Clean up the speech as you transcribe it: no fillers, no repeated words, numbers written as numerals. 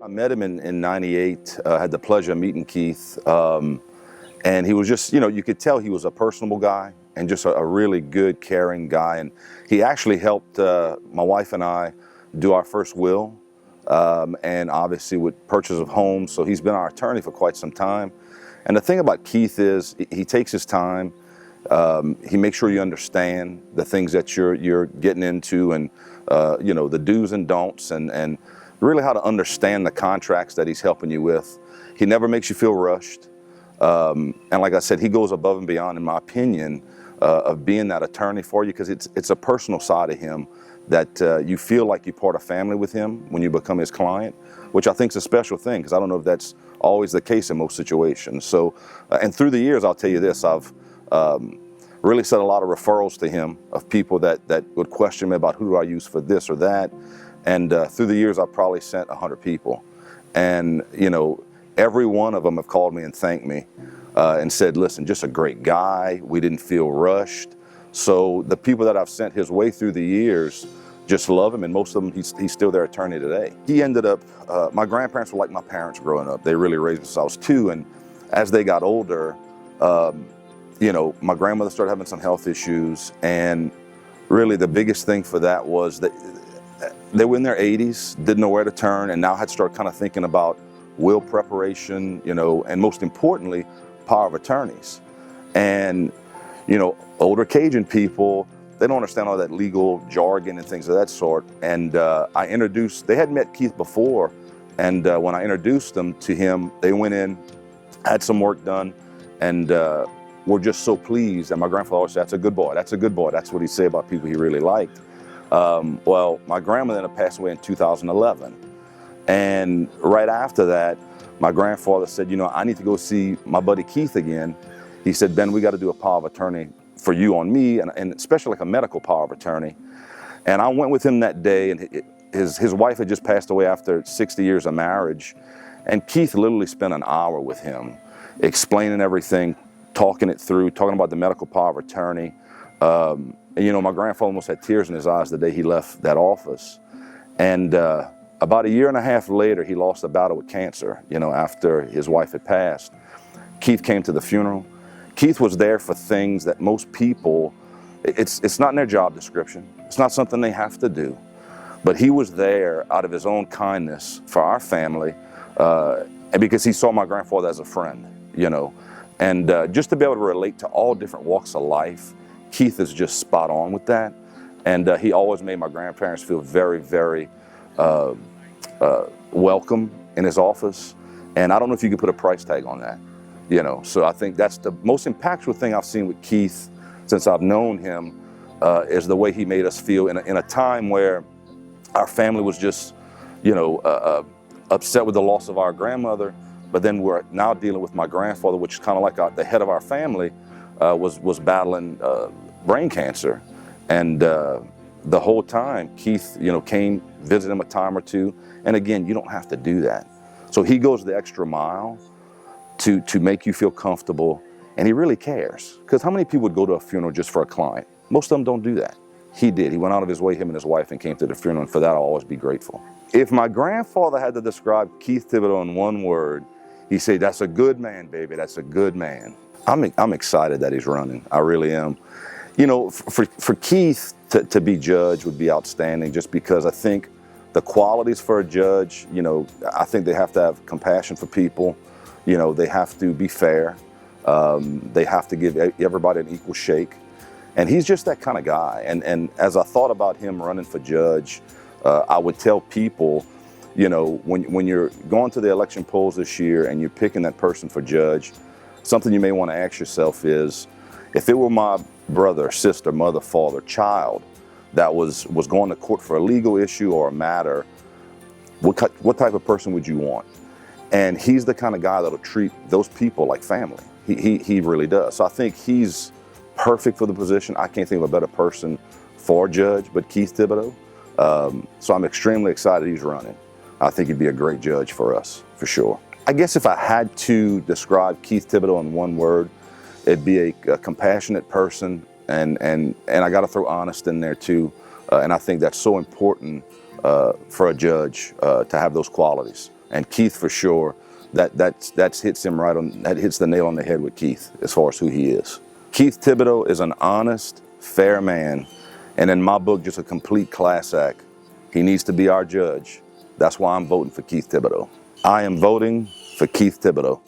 I met him in '98, had the pleasure of meeting Keith, and he was just, you could tell he was a personable guy and just a really good, caring guy. And he actually helped my wife and I do our first will, and obviously with purchase of homes. So he's been our attorney for quite some time. And the thing about Keith is he takes his time. He makes sure you understand the things that you're getting into, and the do's and don'ts, and really how to understand the contracts that he's helping you with. He never makes you feel rushed. And like I said, he goes above and beyond, in my opinion, of being that attorney for you, because it's a personal side of him that you feel like you're part of family with him when you become his client, which I think is a special thing, because I don't know if that's always the case in most situations. So, and through the years, I'll tell you this, I've really sent a lot of referrals to him of people that would question me about who do I use for this or that. And through the years, I've probably sent 100 people. And, every one of them have called me and thanked me and said, listen, just a great guy. We didn't feel rushed. So the people that I've sent his way through the years just love him, and most of them, he's still their attorney today. He ended up, my grandparents were like my parents growing up. They really raised me since I was 2, and as they got older, my grandmother started having some health issues, and really the biggest thing for that was that they were in their 80s, didn't know where to turn, and now had to start kind of thinking about will preparation, and most importantly, power of attorneys. And, older Cajun people, they don't understand all that legal jargon and things of that sort. And they had met Keith before, and when I introduced them to him, they went in, had some work done, and were just so pleased. And my grandfather always said, that's a good boy, that's a good boy. That's what he'd say about people he really liked. Well, my grandmother then passed away in 2011. And right after that, my grandfather said, I need to go see my buddy Keith again. He said, Ben, we got to do a power of attorney for you on me, and especially like a medical power of attorney. And I went with him that day, and his wife had just passed away after 60 years of marriage. And Keith literally spent an hour with him, explaining everything, talking it through, talking about the medical power of attorney. And my grandfather almost had tears in his eyes the day he left that office. And about a year and a half later, he lost a battle with cancer, after his wife had passed. Keith came to the funeral. Keith was there for things that most people, it's not in their job description. It's not something they have to do. But he was there out of his own kindness for our family, and because he saw my grandfather as a friend, And just to be able to relate to all different walks of life, Keith is just spot on with that. And he always made my grandparents feel very, very welcome in his office. And I don't know if you could put a price tag on that, So I think that's the most impactful thing I've seen with Keith since I've known him, is the way he made us feel in a time where our family was just, upset with the loss of our grandmother. But then we're now dealing with my grandfather, which is kind of like the head of our family, was battling brain cancer. And the whole time, Keith, came, visited him a time or two. And again, you don't have to do that. So he goes the extra mile to make you feel comfortable, and he really cares. Because how many people would go to a funeral just for a client? Most of them don't do that. He did. He went out of his way, him and his wife, and came to the funeral, and for that I'll always be grateful. If my grandfather had to describe Keith Thibodeaux in one word, he'd say, that's a good man, baby, that's a good man. I'm excited that he's running, I really am. For Keith to be judge would be outstanding, just because I think the qualities for a judge, I think they have to have compassion for people. They have to be fair. They have to give everybody an equal shake. And he's just that kind of guy. And as I thought about him running for judge, I would tell people, when you're going to the election polls this year and you're picking that person for judge, something you may want to ask yourself is, if it were my brother, sister, mother, father, child that was going to court for a legal issue or a matter, what type of person would you want? And he's the kind of guy that'll treat those people like family. He really does. So I think he's perfect for the position. I can't think of a better person for judge but Keith Thibodeaux. So I'm extremely excited he's running. I think he'd be a great judge for us, for sure. I guess if I had to describe Keith Thibodeaux in one word, it'd be a compassionate person, and I got to throw honest in there too. And I think that's so important for a judge to have those qualities. And Keith, for sure, that hits him right on, that hits the nail on the head with Keith as far as who he is. Keith Thibodeaux is an honest, fair man, and in my book, just a complete class act. He needs to be our judge. That's why I'm voting for Keith Thibodeaux. I am voting for Keith Thibodeaux.